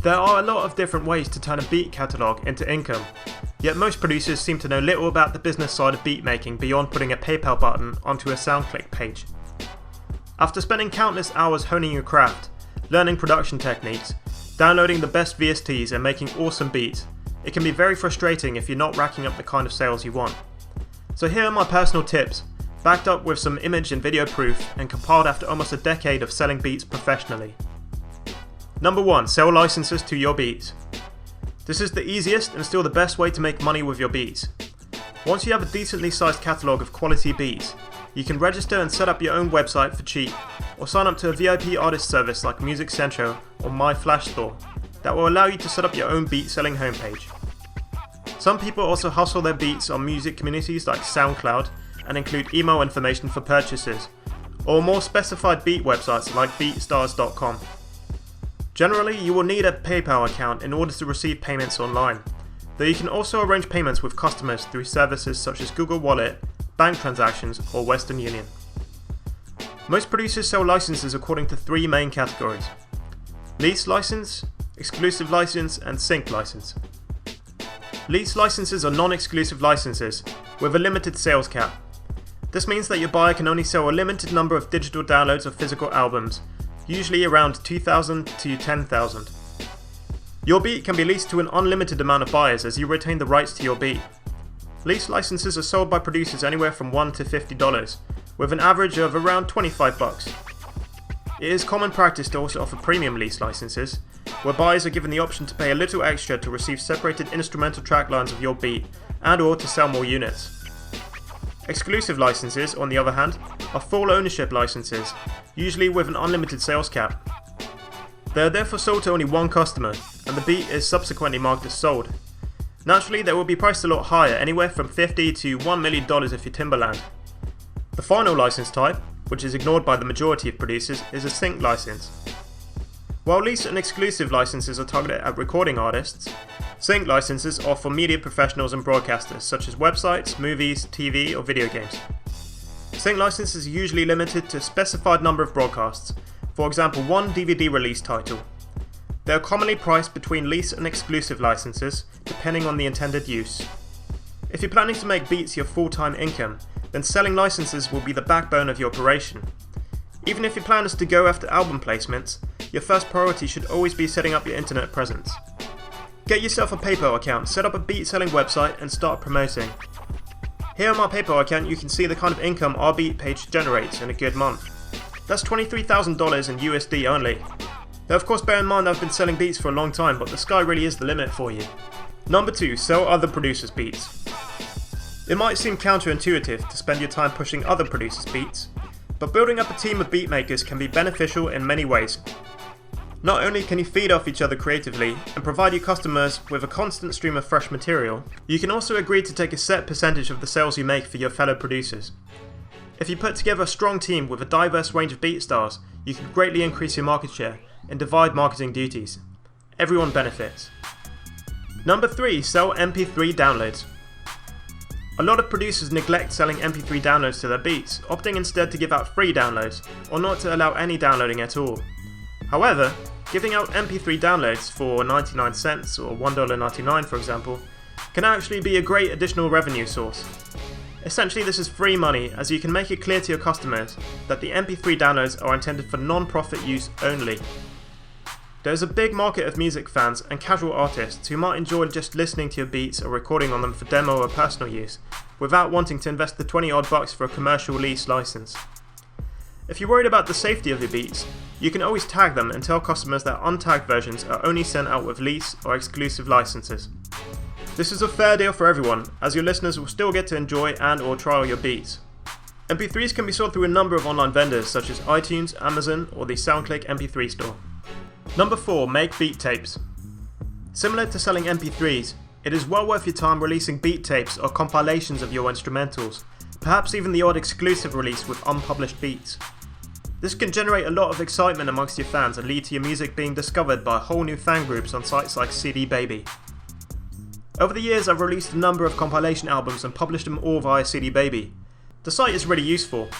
There are a lot of different ways to turn a beat catalogue into income, yet most producers seem to know little about the business side of beat making beyond putting a PayPal button onto a SoundClick page. After spending countless hours honing your craft, learning production techniques, downloading the best VSTs and making awesome beats, it can be very frustrating if you're not racking up the kind of sales you want. So here are my personal tips, backed up with some image and video proof and compiled after almost a decade of selling beats professionally. Number 1. Sell licenses to your beats. This is the easiest and still the best way to make money with your beats. Once you have a decently sized catalogue of quality beats, you can register and set up your own website for cheap, or sign up to a VIP artist service like Music Central or My Flash Store that will allow you to set up your own beat selling homepage. Some people also hustle their beats on music communities like SoundCloud and include email information for purchases, or more specified beat websites like beatstars.com. Generally, you will need a PayPal account in order to receive payments online, though you can also arrange payments with customers through services such as Google Wallet, bank transactions, or Western Union. Most producers sell licenses according to 3 main categories: lease license, exclusive license, and sync license. Lease licenses are non-exclusive licenses with a limited sales cap. This means that your buyer can only sell a limited number of digital downloads of physical albums, usually around 2,000 to 10,000. Your beat can be leased to an unlimited amount of buyers as you retain the rights to your beat. Lease licenses are sold by producers anywhere from $1 to $50, with an average of around $25. It is common practice to also offer premium lease licenses, where buyers are given the option to pay a little extra to receive separated instrumental track lines of your beat and/or to sell more units. Exclusive licenses, on the other hand, are full ownership licenses, usually with an unlimited sales cap. They are therefore sold to only one customer, and the beat is subsequently marked as sold. Naturally, they will be priced a lot higher, anywhere from $50 to $1 million if you're Timbaland. The final license type, which is ignored by the majority of producers, is a sync license. While lease and exclusive licenses are targeted at recording artists, sync licenses are for media professionals and broadcasters such as websites, movies, TV, or video games. Sync licenses are usually limited to a specified number of broadcasts, for example 1 DVD release title. They are commonly priced between lease and exclusive licenses, depending on the intended use. If you're planning to make beats your full-time income, then selling licenses will be the backbone of your operation. Even if your plan is to go after album placements, your first priority should always be setting up your internet presence. Get yourself a PayPal account, set up a beat selling website, and start promoting. Here on my PayPal account you can see the kind of income our beat page generates in a good month. That's $23,000 in USD only. Now of course bear in mind I've been selling beats for a long time, but the sky really is the limit for you. Number 2. Sell other producers' beats. It might seem counterintuitive to spend your time pushing other producers' beats, but building up a team of beat makers can be beneficial in many ways. Not only can you feed off each other creatively and provide your customers with a constant stream of fresh material, you can also agree to take a set percentage of the sales you make for your fellow producers. If you put together a strong team with a diverse range of beat styles, you can greatly increase your market share and divide marketing duties. Everyone benefits. Number 3. Sell MP3 downloads. A lot of producers neglect selling MP3 downloads to their beats, opting instead to give out free downloads, or not to allow any downloading at all. However, giving out MP3 downloads for 99 cents or $1.99 for example, can actually be a great additional revenue source. Essentially this is free money, as you can make it clear to your customers that the MP3 downloads are intended for non-profit use only. There is a big market of music fans and casual artists who might enjoy just listening to your beats or recording on them for demo or personal use, without wanting to invest the 20 odd bucks for a commercial lease license. If you're worried about the safety of your beats, you can always tag them and tell customers that untagged versions are only sent out with lease or exclusive licenses. This is a fair deal for everyone, as your listeners will still get to enjoy and or trial your beats. MP3s can be sold through a number of online vendors such as iTunes, Amazon, or the SoundClick MP3 store. Number 4. Make beat tapes. Similar to selling MP3s, it is well worth your time releasing beat tapes or compilations of your instrumentals, perhaps even the odd exclusive release with unpublished beats. This can generate a lot of excitement amongst your fans and lead to your music being discovered by whole new fan groups on sites like CD Baby. Over the years I've released a number of compilation albums and published them all via CD Baby. The site is really useful.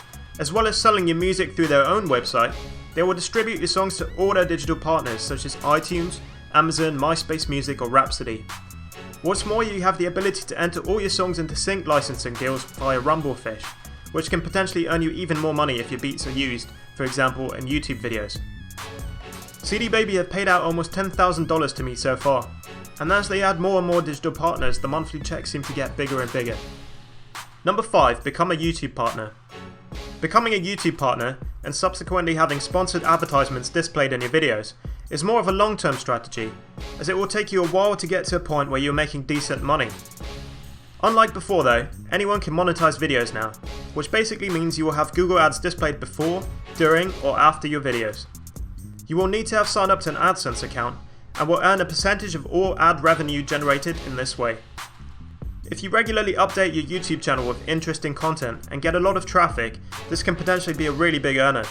As well as selling your music through their own website, they will distribute your songs to all their digital partners such as iTunes, Amazon, MySpace Music or Rhapsody. What's more, you have the ability to enter all your songs into sync licensing deals via Rumblefish, which can potentially earn you even more money if your beats are used, for example in YouTube videos. CD Baby have paid out almost $10,000 to me so far, and as they add more and more digital partners, the monthly checks seem to get bigger and bigger. Number 5. Become a YouTube partner. Becoming a YouTube partner, and subsequently having sponsored advertisements displayed in your videos, is more of a long-term strategy, as it will take you a while to get to a point where you're making decent money. Unlike before though, anyone can monetize videos now, which basically means you will have Google Ads displayed before, during, or after your videos. You will need to have signed up to an AdSense account, and will earn a percentage of all ad revenue generated in this way. If you regularly update your YouTube channel with interesting content and get a lot of traffic, this can potentially be a really big earner.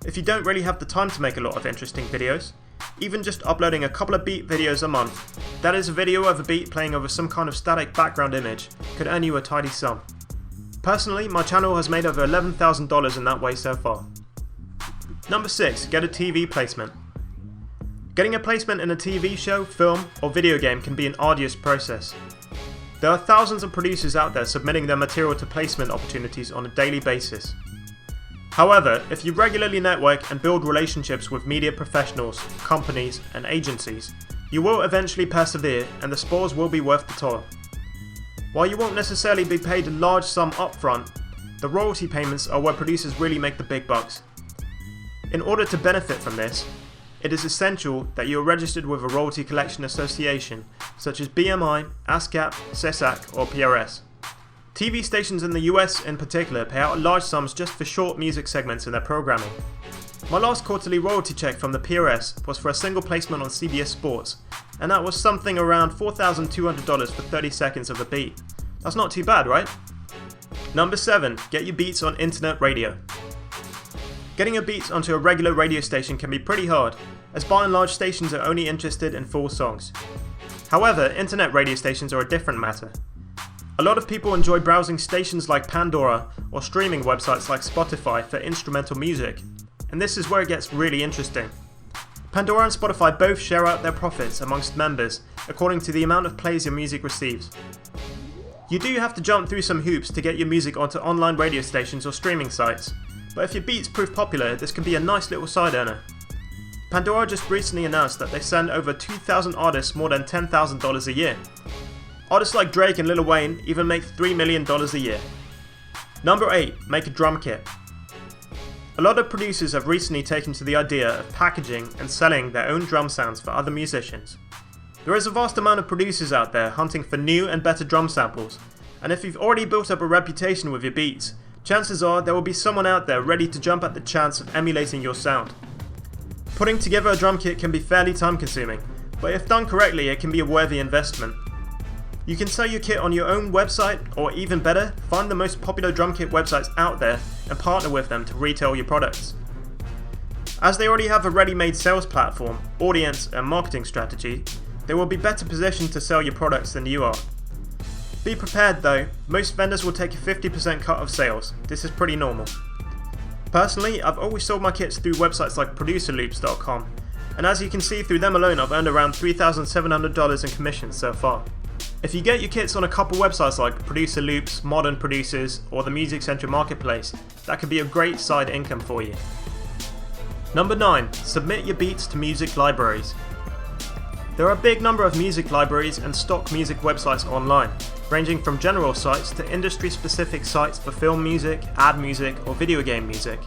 If you don't really have the time to make a lot of interesting videos, even just uploading a couple of beat videos a month, that is a video of a beat playing over some kind of static background image, could earn you a tidy sum. Personally, my channel has made over $11,000 in that way so far. Number 6. Get a TV placement. Getting a placement in a TV show, film, or video game can be an arduous process. There are thousands of producers out there submitting their material to placement opportunities on a daily basis. However, if you regularly network and build relationships with media professionals, companies, and agencies, you will eventually persevere and the spoils will be worth the toil. While you won't necessarily be paid a large sum upfront, the royalty payments are where producers really make the big bucks. In order to benefit from this, it is essential that you are registered with a royalty collection association such as BMI, ASCAP, SESAC or PRS. TV stations in the US in particular pay out large sums just for short music segments in their programming. My last quarterly royalty check from the PRS was for a single placement on CBS Sports, and that was something around $4,200 for 30 seconds of a beat. That's not too bad, right? Number 7. Get your beats on internet radio. Getting your beats onto a regular radio station can be pretty hard, as by and large stations are only interested in full songs. However, internet radio stations are a different matter. A lot of people enjoy browsing stations like Pandora or streaming websites like Spotify for instrumental music, and this is where it gets really interesting. Pandora and Spotify both share out their profits amongst members according to the amount of plays your music receives. You do have to jump through some hoops to get your music onto online radio stations or streaming sites, but if your beats prove popular, this can be a nice little side earner. Pandora just recently announced that they send over 2,000 artists more than $10,000 a year. Artists like Drake and Lil Wayne even make $3 million a year. Number 8. Make a drum kit. A lot of producers have recently taken to the idea of packaging and selling their own drum sounds for other musicians. There is a vast amount of producers out there hunting for new and better drum samples, and if you've already built up a reputation with your beats, chances are there will be someone out there ready to jump at the chance of emulating your sound. Putting together a drum kit can be fairly time consuming, but if done correctly it can be a worthy investment. You can sell your kit on your own website, or even better, find the most popular drum kit websites out there and partner with them to retail your products. As they already have a ready-made sales platform, audience and marketing strategy, they will be better positioned to sell your products than you are. Be prepared though, most vendors will take a 50% cut of sales. This is pretty normal. Personally, I've always sold my kits through websites like producerloops.com, and as you can see, through them alone I've earned around $3,700 in commissions so far. If you get your kits on a couple websites like Producer Loops, Modern Producers, or the Music Central Marketplace, that could be a great side income for you. Number 9. Submit your beats to music libraries. There are a big number of music libraries and stock music websites online, ranging from general sites to industry-specific sites for film music, ad music, or video game music.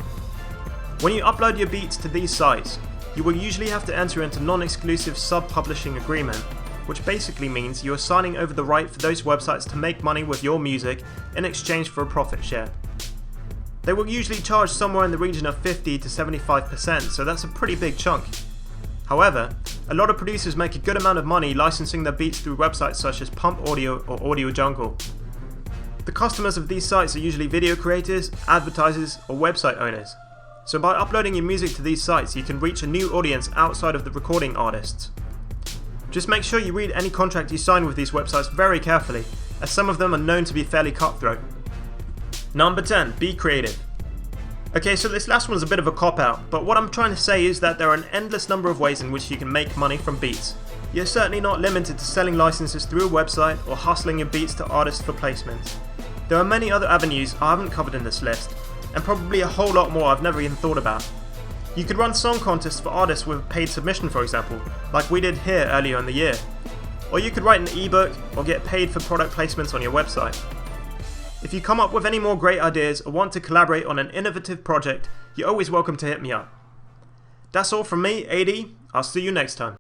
When you upload your beats to these sites, you will usually have to enter into non-exclusive sub-publishing agreement, which basically means you are signing over the right for those websites to make money with your music in exchange for a profit share. They will usually charge somewhere in the region of 50 to 75%, so that's a pretty big chunk. However, a lot of producers make a good amount of money licensing their beats through websites such as Pump Audio or Audio Jungle. The customers of these sites are usually video creators, advertisers, or website owners. So by uploading your music to these sites, you can reach a new audience outside of the recording artists. Just make sure you read any contract you sign with these websites very carefully, as some of them are known to be fairly cutthroat. Number 10. Be creative. Okay, so this last one's a bit of a cop-out, but what I'm trying to say is that there are an endless number of ways in which you can make money from beats, You're certainly not limited to selling licenses through a website or hustling your beats to artists for placements. There are many other avenues I haven't covered in this list, and probably a whole lot more I've never even thought about. You could run song contests for artists with a paid submission, for example, like we did here earlier in the year. Or you could write an ebook or get paid for product placements on your website. If you come up with any more great ideas or want to collaborate on an innovative project, you're always welcome to hit me up. That's all from me, AD. I'll see you next time.